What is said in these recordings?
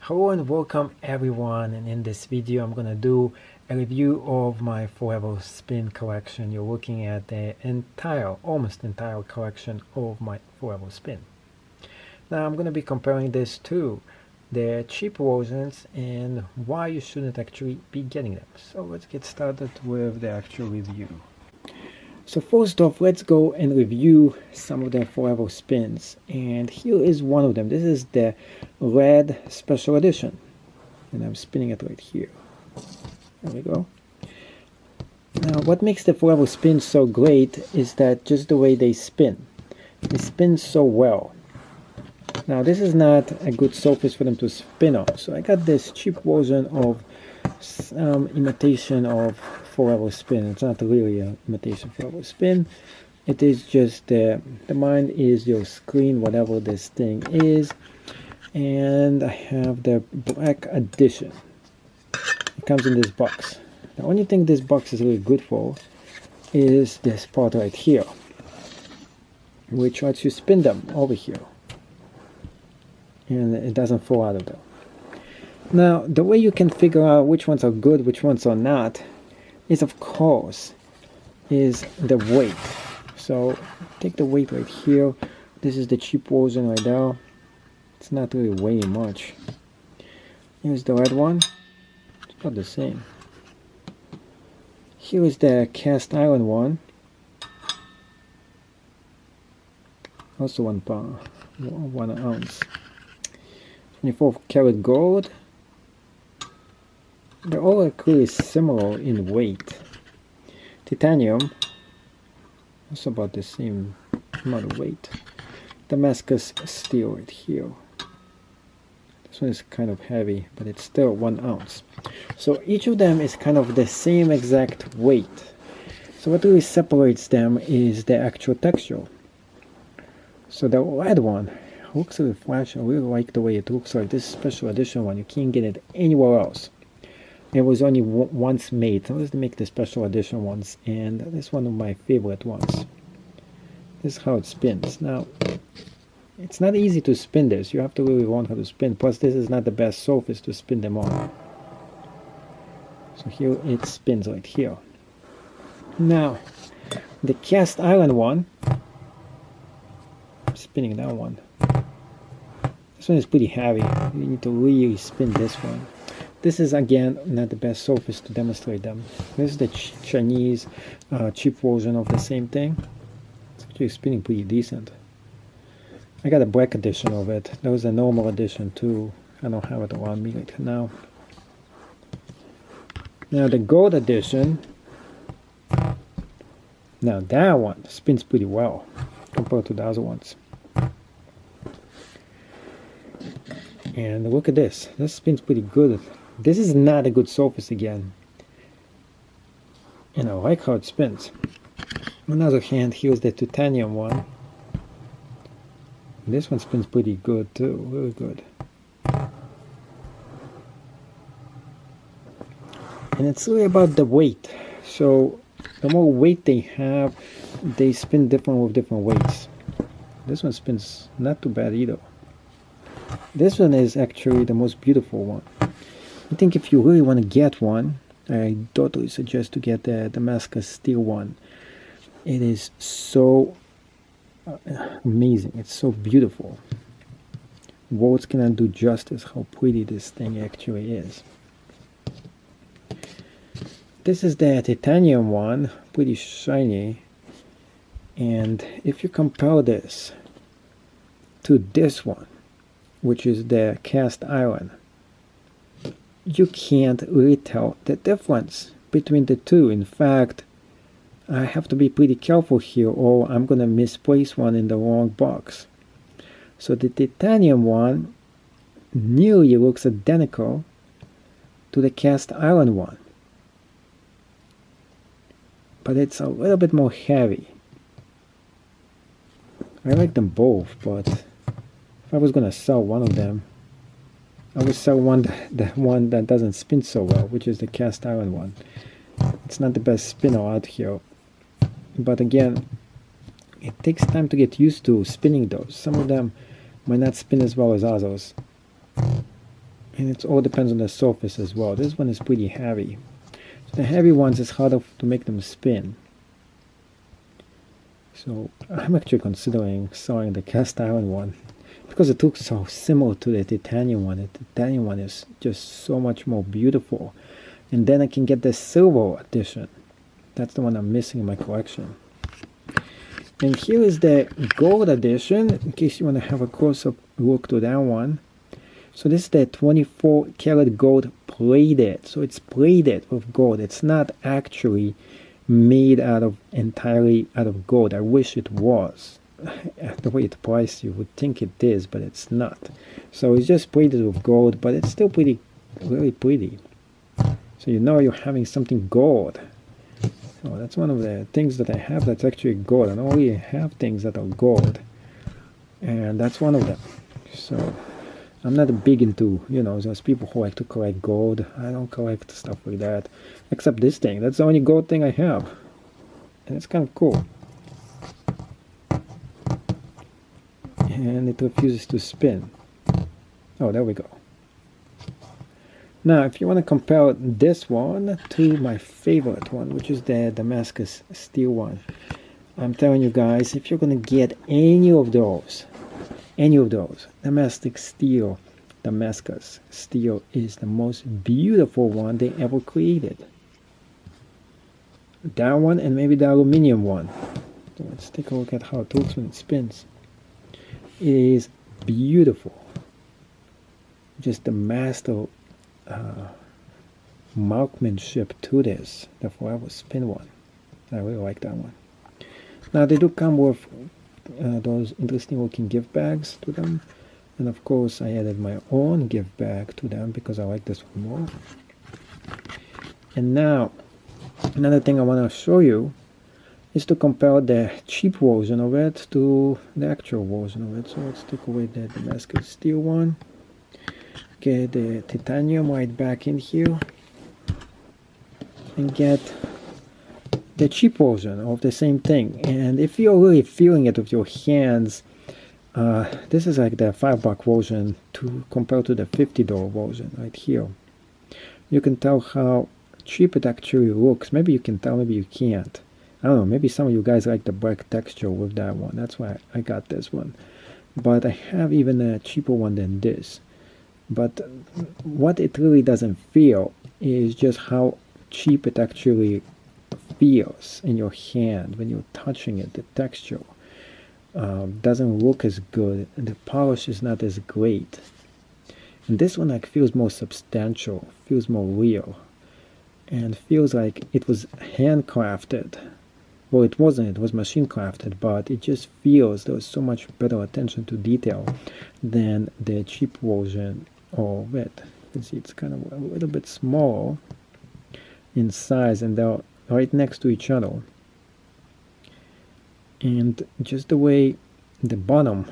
Hello and welcome everyone, and in this video I'm gonna do a review of my Foreverspin collection. You're looking at the almost entire collection of my Foreverspin. Now I'm gonna be comparing this to the cheap versions and why you shouldn't actually be getting them. So let's get started with the actual review. So first off, let's go and review some of the Foreverspins, and here is one of them. This is the red special edition, and I'm spinning it right here. There we go. Now what makes the Foreverspin so great is that just the way they spin so well. Now this is not a good surface for them to spin on, so I got this cheap version of imitation of Foreverspin. It's not really an imitation Foreverspin. It is just the mind is your screen, whatever this thing is. And I have the black edition. It comes in this box. The only thing this box is really good for is this part right here, which lets you spin them over here, and it doesn't fall out of them. Now, the way you can figure out which ones are good, which ones are not, is of course, is the weight. So, take the weight right here. This is the cheap version right there. It's not really weighing much. Here's the red one. It's about the same. Here is the cast iron one. Also 1 pound, 1 ounce. 24 karat gold. They're all actually similar in weight. Titanium, also about the same amount of weight. Damascus steel right here. This one is kind of heavy, but it's still 1 ounce. So each of them is kind of the same exact weight. So what really separates them is the actual texture. So the red one looks really flashy. I really like the way it looks like. This special edition one, you can't get it anywhere else. It was only once made. So let's make the special edition ones, and this is one of my favorite ones. This is how it spins. Now, it's not easy to spin this. You have to really learn how to spin. Plus, this is not the best surface to spin them on. So here it spins right here. Now, the cast iron one, I'm spinning that one. This one is pretty heavy. You need to really spin this one. This is again not the best surface to demonstrate them. This is the Chinese cheap version of the same thing. It's actually spinning pretty decent. I got a black edition of it. There was a normal edition too. I don't have it around me right now. Now the gold edition. Now that one spins pretty well compared to the other ones. And look at this. This spins pretty good. This is not a good surface again. And I like how it spins. On the other hand, here's the titanium one. This one spins pretty good too, really good. And it's really about the weight. So the more weight they have, they spin different with different weights. This one spins not too bad either. This one is actually the most beautiful one. I think if you really want to get one, I totally suggest to get the Damascus steel one. It is so amazing. It's so beautiful. Words cannot do justice how pretty this thing actually is. This is the titanium one, pretty shiny. And if you compare this to this one, which is the cast iron, you can't really tell the difference between the two. In fact, I have to be pretty careful here or I'm gonna misplace one in the wrong box. So the titanium one nearly looks identical to the cast iron one, but it's a little bit more heavy. I like them both, but if I was gonna sell one of them, I would sell the one that doesn't spin so well, which is the cast iron one. It's not the best spinner out here. But again, it takes time to get used to spinning those. Some of them might not spin as well as others. and it all depends on the surface as well. This one is pretty heavy. So the heavy ones is harder to make them spin. So I'm actually considering selling the cast iron one because it looks so similar to the titanium one. The titanium one is just so much more beautiful. And then I can get the silver edition. That's the one I'm missing in my collection. And here is the gold edition, in case you want to have a close-up look to that one. So this is the 24 karat gold plated. So it's plated with gold. It's not actually made entirely out of gold. I wish it was. The way it's priced, you would think it is, but it's not. So it's just plated with gold, but it's still really pretty. So you know you're having something gold. So that's one of the things that I have that's actually gold. I don't really have things that are gold, and that's one of them. So I'm not big into, those people who like to collect gold. I don't collect stuff like that, except this thing. That's the only gold thing I have, and it's kind of cool. And it refuses to spin. Oh, there we go. Now, if you want to compare this one to my favorite one, which is the Damascus steel one, I'm telling you guys, if you're going to get any of those, Damascus steel is the most beautiful one they ever created. That one and maybe the aluminum one. So let's take a look at how it looks when it spins. It is beautiful. Just the master marksmanship to this, the Foreverspin one. I really like that one. Now they do come with those interesting looking gift bags to them, and of course I added my own gift bag to them because I like this one more. And now another thing I want to show you is to compare the cheap version of it to the actual version of it. So let's take away the Damascus steel one. Get the titanium right back in here and get the cheap version of the same thing. And if you're really feeling it with your hands, this is like the $5 version to compare to the $50 version right here. You can tell how cheap it actually looks. Maybe you can tell, maybe you can't. I don't know, maybe some of you guys like the black texture with that one. That's why I got this one. But I have even a cheaper one than this. But what it really doesn't feel is just how cheap it actually feels in your hand when you're touching it. The texture doesn't look as good, and the polish is not as great. And this one like feels more substantial, feels more real, and feels like it was handcrafted. Well, it wasn't, it was machine crafted, but it just feels there was so much better attention to detail than the cheap version of it. You can see it's kind of a little bit small in size, and they're right next to each other. And just the way the bottom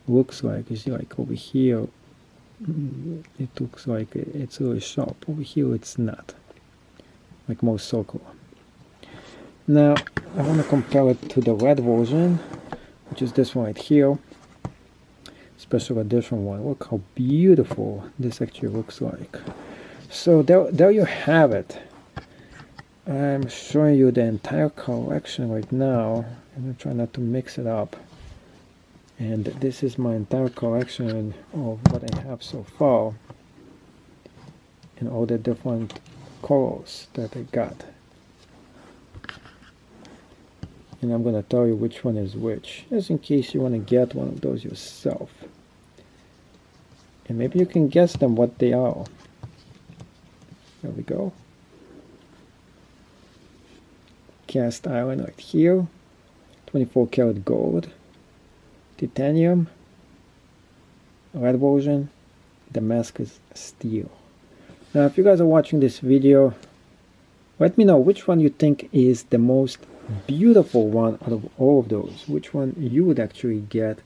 looks like, you see, like over here, it looks like it's really sharp. Over here, it's not, like more circular. Now, I want to compare it to the red version, which is this one right here. Special edition one. Look how beautiful this actually looks like. So there you have it. I'm showing you the entire collection right now. I'm going to try not to mix it up. And this is my entire collection of what I have so far. And all the different colors that I got. And I'm going to tell you which one is which, just in case you want to get one of those yourself. And maybe you can guess them what they are. There we go. Cast iron right here, 24 karat gold, titanium, red version, Damascus steel. Now if you guys are watching this video, let me know which one you think is the most beautiful one out of all of those, which one you would actually get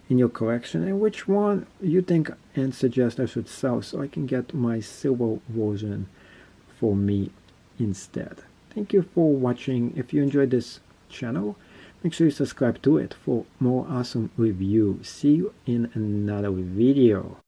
in your collection, and which one you think and suggest I should sell so I can get my silver version for me instead. Thank you for watching. If you enjoyed this channel, make sure you subscribe to it for more awesome reviews. See you in another video.